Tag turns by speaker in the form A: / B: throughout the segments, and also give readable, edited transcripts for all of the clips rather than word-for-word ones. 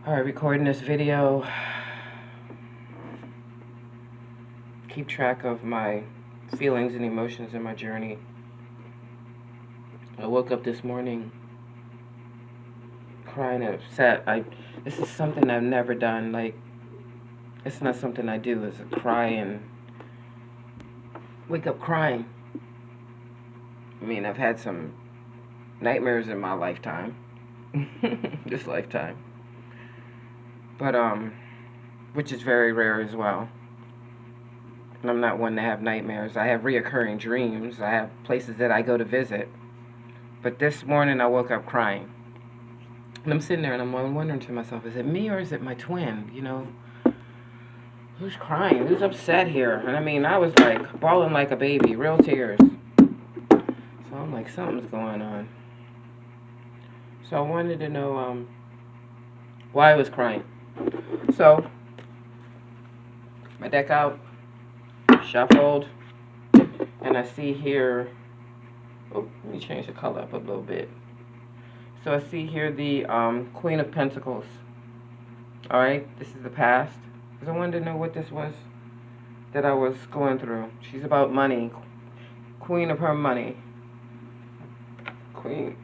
A: Alright, recording this video. Keep track of my feelings and emotions in my journey. I woke up this morning crying and upset. This is something I've never done. Like, it's not something I do, is cry and wake up crying. I mean, I've had some nightmares in my lifetime. This lifetime. But, which is very rare as well. And I'm not one to have nightmares. I have reoccurring dreams. I have places that I go to visit. But this morning I woke up crying. And I'm sitting there and I'm wondering to myself, is it me or is it my twin? You know, who's crying? Who's upset here? And I mean, I was like bawling like a baby, real tears. So I'm like, something's going on. So I wanted to know why I was crying. So, my deck out, shuffled, and I see here, oh, let me change the color up a little bit. So I see here the Queen of Pentacles. Alright, this is the past. Because I wanted to know what this was that I was going through. She's about money. Queen of her money. Queen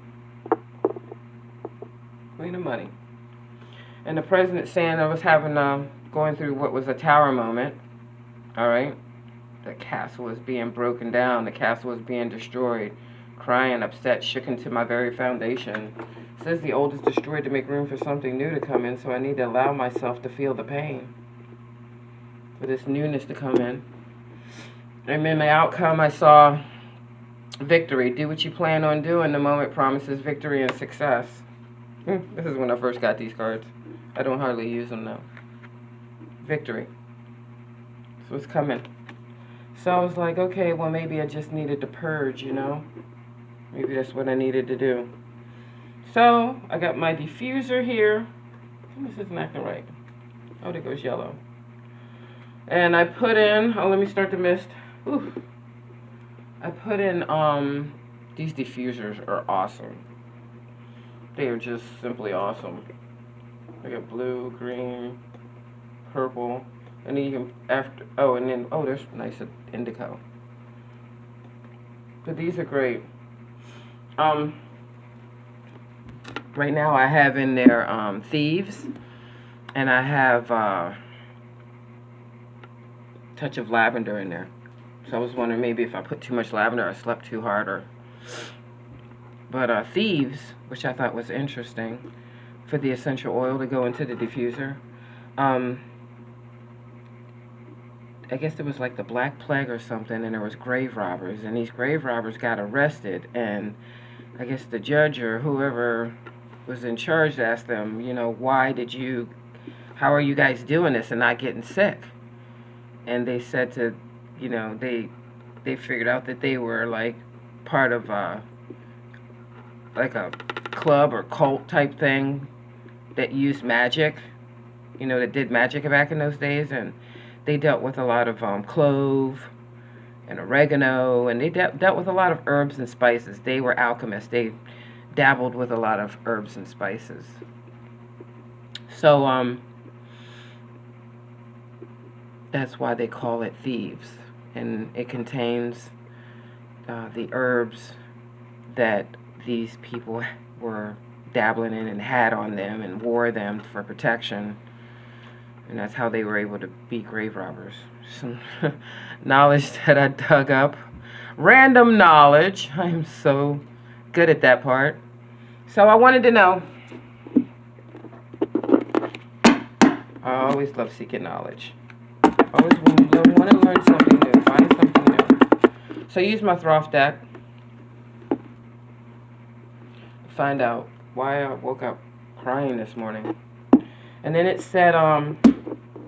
A: of money. And the president saying I was having, going through what was a tower moment. Alright? The castle was being broken down. The castle was being destroyed. Crying, upset, shook into my very foundation. It says the old is destroyed to make room for something new to come in, so I need to allow myself to feel the pain. For this newness to come in. And in the outcome, I saw victory. Do what you plan on doing. The moment promises victory and success. This is when I first got these cards. I don't hardly use them now. Victory. So it's coming. So I was like, okay, well maybe I just needed to purge, you know? Maybe that's what I needed to do. So I got my diffuser here. This isn't acting right. Oh, there goes yellow. And I put in, oh, let me start the mist. Ooh. I put in, these diffusers are awesome. They are just simply awesome. I got blue, green, purple, and then you can after. Oh, and then there's nice indigo. But these are great. Right now I have in there thieves, and I have touch of lavender in there. So I was wondering maybe if I put too much lavender, I slept too hard, or. But thieves, which I thought was interesting, for the essential oil to go into the diffuser. I guess it was like the Black Plague or something, and there was grave robbers, and these grave robbers got arrested, and I guess the judge or whoever was in charge asked them, you know, how are you guys doing this and not getting sick? And they said to, you know, they figured out that they were like part of like a club or cult type thing that used magic, you know, that did magic back in those days, and they dealt with a lot of clove and oregano, and they dealt with a lot of herbs and spices. They were alchemists. They dabbled with a lot of herbs and spices. So that's why they call it thieves, and it contains the herbs that these people were dabbling in and had on them and wore them for protection. And that's how they were able to be grave robbers. Some knowledge that I dug up. Random knowledge. I'm so good at that part. So I wanted to know. I always love seeking knowledge. Always want to learn something new. Find something new. So I used my Throff deck. Find out why I woke up crying this morning. And then it said,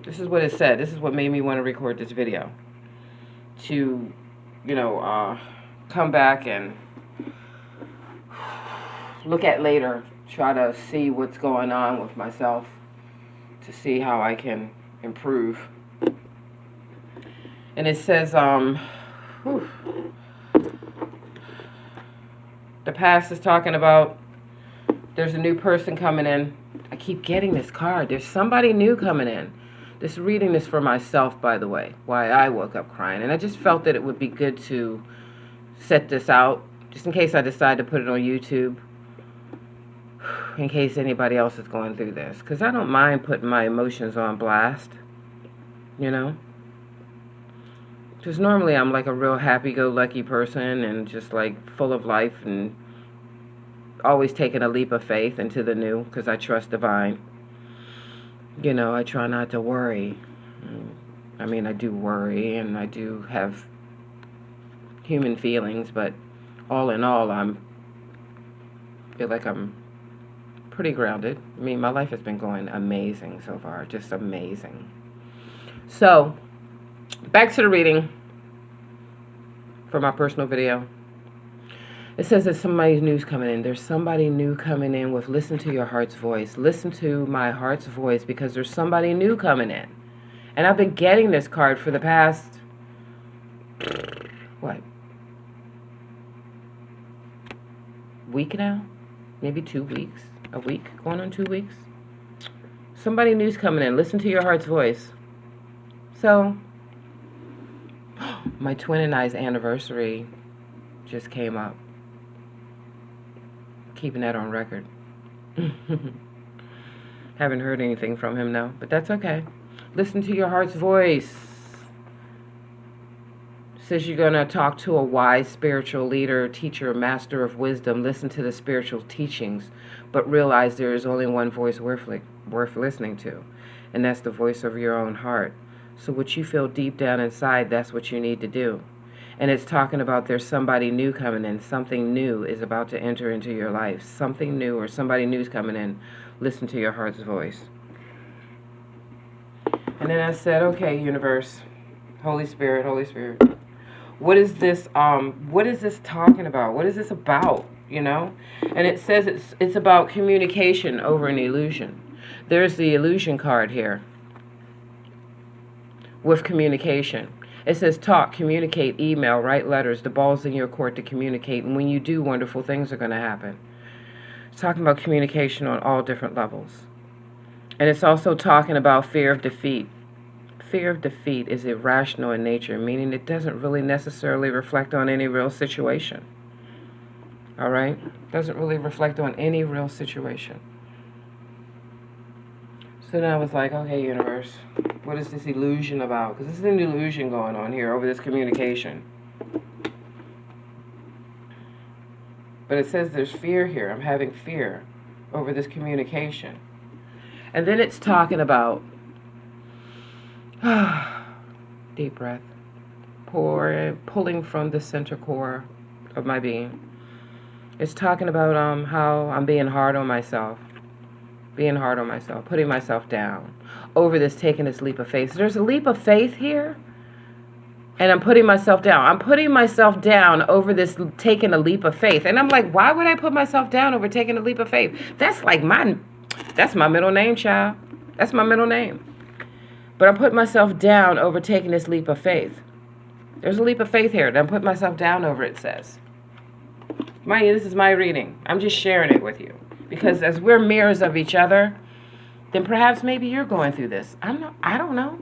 A: this is what it said. This is what made me want to record this video. To, you know, come back and look at later. Try to see what's going on with myself. To see how I can improve. And it says, the past is talking about There's a new person coming in. I keep getting this card. There's somebody new coming in. This reading is for myself, by the way, why I woke up crying. And I just felt that it would be good to set this out, just in case I decide to put it on YouTube, in case anybody else is going through this. Because I don't mind putting my emotions on blast, you know. Because normally I'm like a real happy-go-lucky person and just like full of life and always taking a leap of faith into the new because I trust divine. You know, I try not to worry. I mean, I do worry and I do have human feelings, but all in all, feel like I'm pretty grounded. I mean, my life has been going amazing so far, just amazing. So, back to the reading for my personal video. It says that somebody new's coming in. There's somebody new coming in with listen to your heart's voice. Listen to my heart's voice because there's somebody new coming in. And I've been getting this card for the past, what, week now? Maybe 2 weeks? A week? Going on 2 weeks? Somebody new's coming in. Listen to your heart's voice. So, my twin and I's anniversary just came up. Keeping that on record. Haven't heard anything from him now, but that's okay. Listen to your heart's voice. Says you're going to talk to a wise spiritual leader, teacher, master of wisdom. Listen to the spiritual teachings, but realize there is only one voice worth listening to, and that's the voice of your own heart. So what you feel deep down inside, that's what you need to do. And it's talking about there's somebody new coming in. Something new is about to enter into your life. Something new or somebody new's coming in. Listen to your heart's voice. And then I said, okay, universe, Holy Spirit, what is this talking about? What is this about, you know? And it says it's about communication over an illusion. There's the illusion card here with communication. It says talk, communicate, email, write letters. The ball's in your court to communicate. And when you do, wonderful things are going to happen. It's talking about communication on all different levels. And it's also talking about fear of defeat. Fear of defeat is irrational in nature, meaning it doesn't really necessarily reflect on any real situation. All right? Doesn't really reflect on any real situation. So then I was like, okay, universe, what is this illusion about? Because this is an illusion going on here over this communication. But it says there's fear here. I'm having fear over this communication. And then it's talking about, deep breath, pulling from the center core of my being. It's talking about how I'm being hard on myself. Putting myself down over this, taking this leap of faith. So there's a leap of faith here, and I'm putting myself down. I'm putting myself down over this, taking a leap of faith. And I'm like, why would I put myself down over taking a leap of faith? That's my middle name, child. That's my middle name. But I'm putting myself down over taking this leap of faith. There's a leap of faith here that I'm putting myself down over, it says. Mind you, this is my reading. I'm just sharing it with you. Because as we're mirrors of each other, then perhaps maybe you're going through this. I don't know.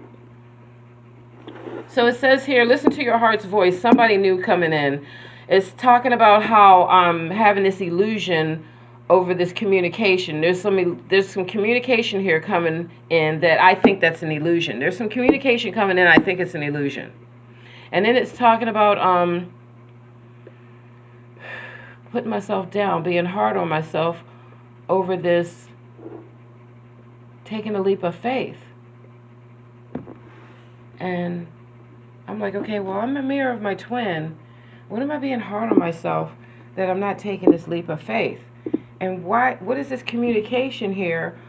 A: So it says here, listen to your heart's voice. Somebody new coming in. It's talking about how having this illusion over this communication. There's some communication here coming in that I think that's an illusion. There's some communication coming in, I think it's an illusion. And then it's talking about putting myself down, being hard on myself over this, taking a leap of faith. And I'm like, okay, well, I'm a mirror of my twin. What am I being hard on myself that I'm not taking this leap of faith? And what is this communication here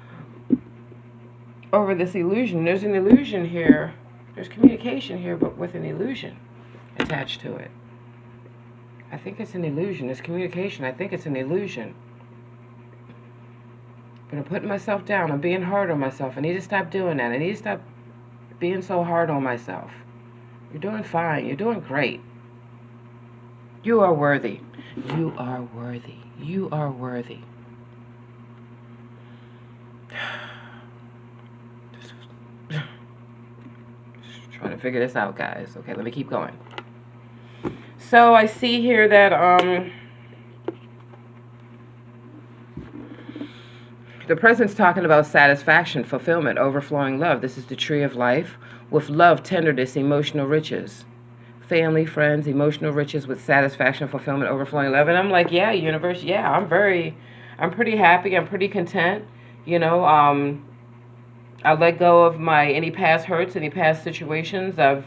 A: over this illusion? There's an illusion here. There's communication here, but with an illusion attached to it. I think it's an illusion. It's communication. I think it's an illusion. But I'm putting myself down. I'm being hard on myself. I need to stop doing that. I need to stop being so hard on myself. You're doing fine. You're doing great. You are worthy. You are worthy. You are worthy. figure this out, guys. Okay, let me keep going. So I see here that the present's talking about satisfaction, fulfillment, overflowing love. This is the tree of life with love, tenderness, emotional riches. Family, friends, emotional riches with satisfaction, fulfillment, overflowing love. And I'm like, yeah, universe, yeah, I'm pretty happy. I'm pretty content. You know, I let go of any past hurts, any past situations. I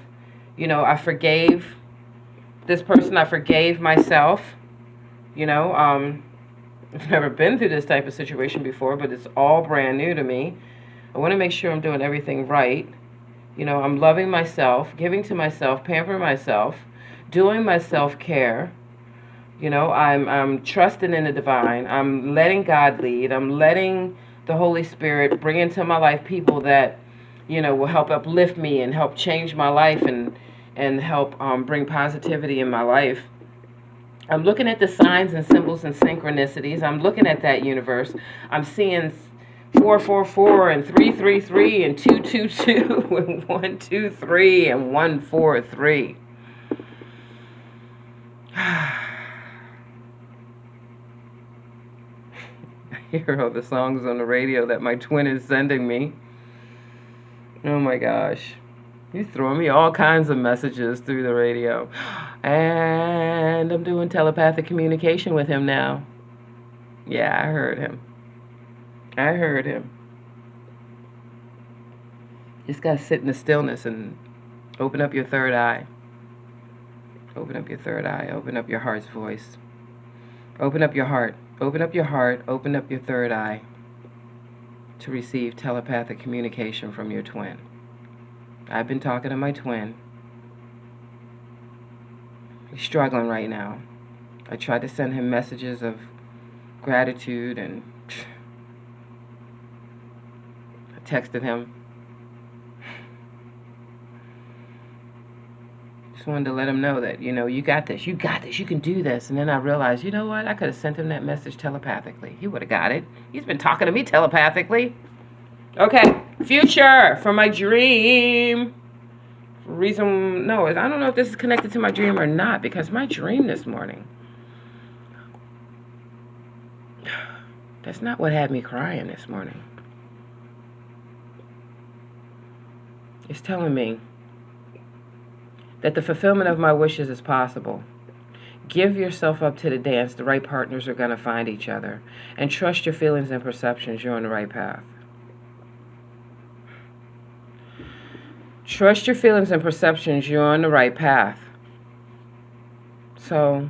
A: forgave this person. I forgave myself. You know, I've never been through this type of situation before, but it's all brand new to me. I want to make sure I'm doing everything right. You know, I'm loving myself, giving to myself, pampering myself, doing my self-care. You know, I'm trusting in the divine. I'm letting God lead. I'm letting the Holy Spirit bring into my life people that, you know, will help uplift me and help change my life and help bring positivity in my life. I'm looking at the signs and symbols and synchronicities. I'm looking at that universe. I'm seeing 444 and 333 and 222 and 123 and 143. I hear all the songs on the radio that my twin is sending me. Oh my gosh. He's throwing me all kinds of messages through the radio. And I'm doing telepathic communication with him now. Yeah, I heard him. Just gotta sit in the stillness and open up your third eye. Open up your third eye. Open up your heart's voice. Open up your heart. Open up your heart. Open up your third eye to receive telepathic communication from your twin. I've been talking to my twin. He's struggling right now. I tried to send him messages of gratitude and I texted him. Just wanted to let him know that, you know, you got this, you can do this. And then I realized, you know what, I could have sent him that message telepathically. He would have got it. He's been talking to me telepathically. Okay, future for my dream. I don't know if this is connected to my dream or not, because my dream this morning, that's not what had me crying this morning. It's telling me that the fulfillment of my wishes is possible. Give yourself up to the dance. The right partners are going to find each other. And trust your feelings and perceptions. You're on the right path. Trust your feelings and perceptions. You're on the right path. So,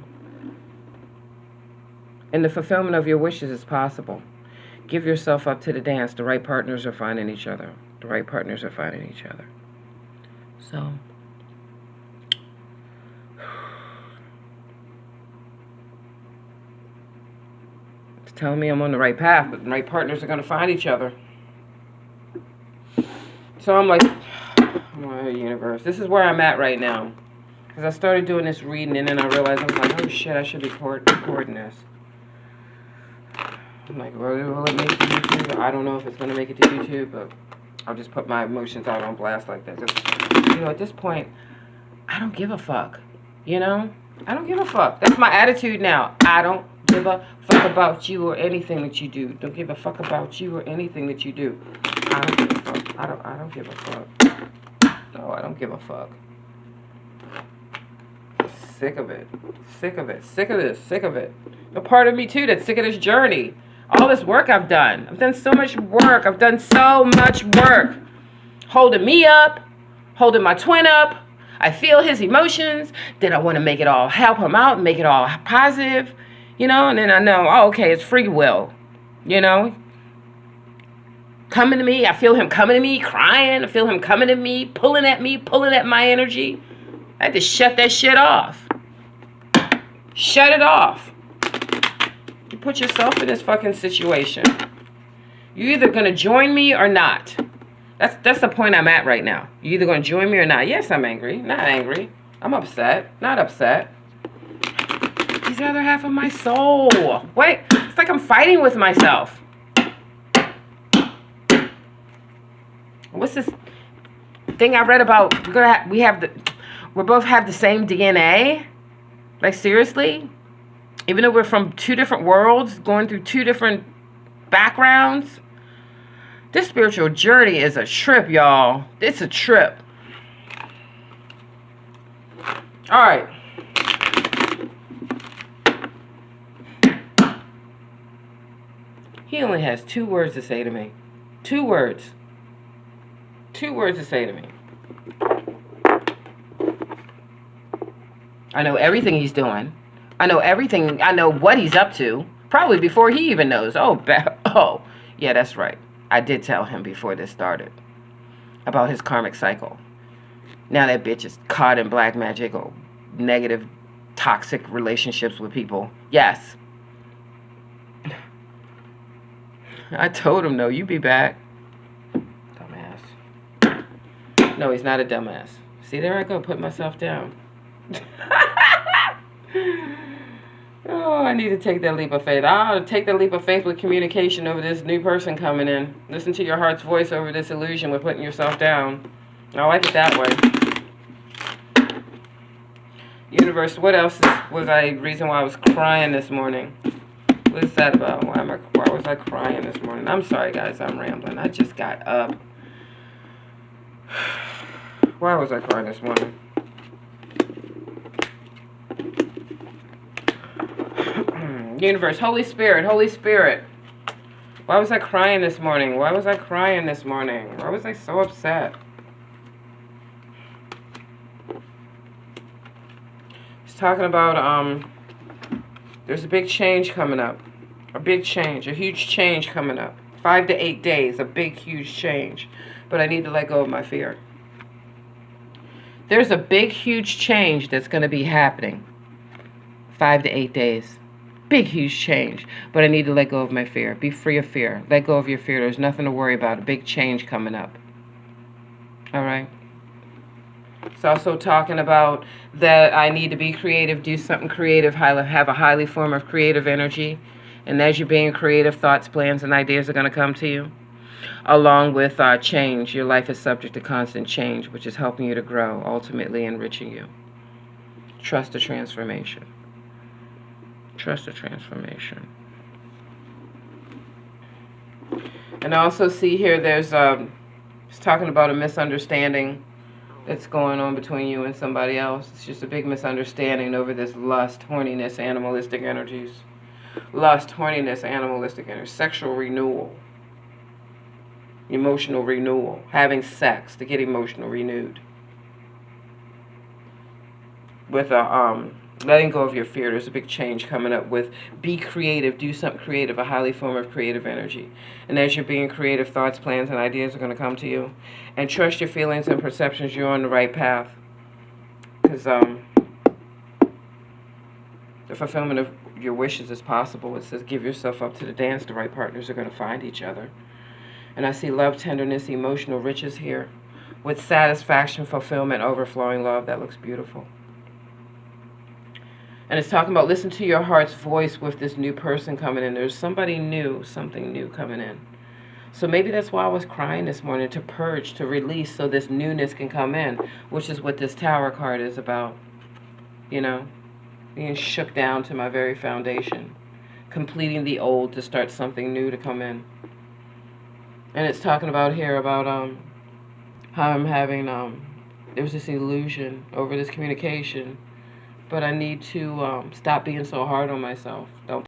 A: and the fulfillment of your wishes is possible. Give yourself up to the dance. The right partners are finding each other. The right partners are finding each other. So, it's telling me I'm on the right path, but the right partners are going to find each other. So I'm like, oh, universe, this is where I'm at right now. Because I started doing this reading, and then I realized, I was like, oh shit, I should be recording this. I'm like, will it make it to YouTube? I don't know if it's going to make it to YouTube, but I'll just put my emotions out on blast like that. Just, you know, at this point, I don't give a fuck. You know? I don't give a fuck. That's my attitude now. I don't give a fuck about you or anything that you do. Don't give a fuck about you or anything that you do. I don't give a fuck. I don't give a fuck. No, I don't give a fuck. Sick of it. Sick of it. Sick of this. Sick of it. A part of me, too, that's sick of this journey. All this work I've done. I've done so much work. I've done so much work. Holding me up. Holding my twin up. I feel his emotions. Then I want to make it all, help him out, make it all positive. You know, and then I know, oh, okay, it's free will. You know? Coming to me. I feel him coming to me, crying. I feel him coming to me, pulling at my energy. I had to shut that shit off. Shut it off. You put yourself in this fucking situation. You're either going to join me or not. That's the point I'm at right now. You're either going to join me or not. Yes, I'm angry. Not angry. I'm upset. Not upset. He's the other half of my soul. Wait, it's like I'm fighting with myself. What's this? thing I read about we both have the same DNA? Like, seriously? Even though we're from 2 different worlds, going through 2 different backgrounds? This spiritual journey is a trip, y'all. It's a trip. All right. He only has 2 words to say to me. 2 words. 2 words to say to me. I know everything he's doing. I know everything. I know what he's up to. Probably before he even knows. Oh, yeah, that's right. I did tell him before this started about his karmic cycle. Now that bitch is caught in black magic or negative, toxic relationships with people. Yes. I told him, no, you be back. Dumbass. No, he's not a dumbass. See, there I go, put myself down. Oh, I need to take that leap of faith. I'll take that leap of faith with communication over this new person coming in. Listen to your heart's voice over this illusion with putting yourself down. I like it that way. Universe, what else was a reason why I was crying this morning? What is that about? Why was I crying this morning? I'm sorry, guys. I'm rambling. I just got up. Why was I crying this morning? Universe, Holy Spirit, Holy Spirit. Why was I crying this morning? Why was I crying this morning? Why was I so upset? He's talking about, there's a big change coming up. A big change, a huge change coming up. 5 to 8 days, a big, huge change. But I need to let go of my fear. There's a big, huge change that's going to be happening. 5 to 8 days. Big, huge change. But I need to let go of my fear. Be free of fear. Let go of your fear. There's nothing to worry about. A big change coming up. All right? It's also talking about that I need to be creative, do something creative, have a highly form of creative energy. And as you're being creative, thoughts, plans, and ideas are going to come to you. Along with change. Your life is subject to constant change, which is helping you to grow, ultimately enriching you. Trust the transformation. Trust the transformation. And I also see here there's it's talking about a misunderstanding that's going on between you and somebody else. It's just a big misunderstanding over this lust, horniness, animalistic energies. Lust, horniness, animalistic energies. Sexual renewal. Emotional renewal. Having sex to get emotional renewed. With letting go of your fear. There's a big change coming up with be creative, do something creative, a highly form of creative energy. And as you're being creative, thoughts, plans, and ideas are going to come to you. And trust your feelings and perceptions. You're on the right path. Because the fulfillment of your wishes is possible. It says give yourself up to the dance. The right partners are going to find each other. And I see love, tenderness, emotional riches here. With satisfaction, fulfillment, overflowing love. That looks beautiful. And it's talking about listen to your heart's voice with this new person coming in. There's somebody new, something new coming in. So maybe that's why I was crying this morning, to purge, to release, so this newness can come in, which is what this Tower card is about. You know, being shook down to my very foundation, completing the old to start something new to come in. And it's talking about here about how I'm having, there's this illusion over this communication. But I need to stop being so hard on myself. Don't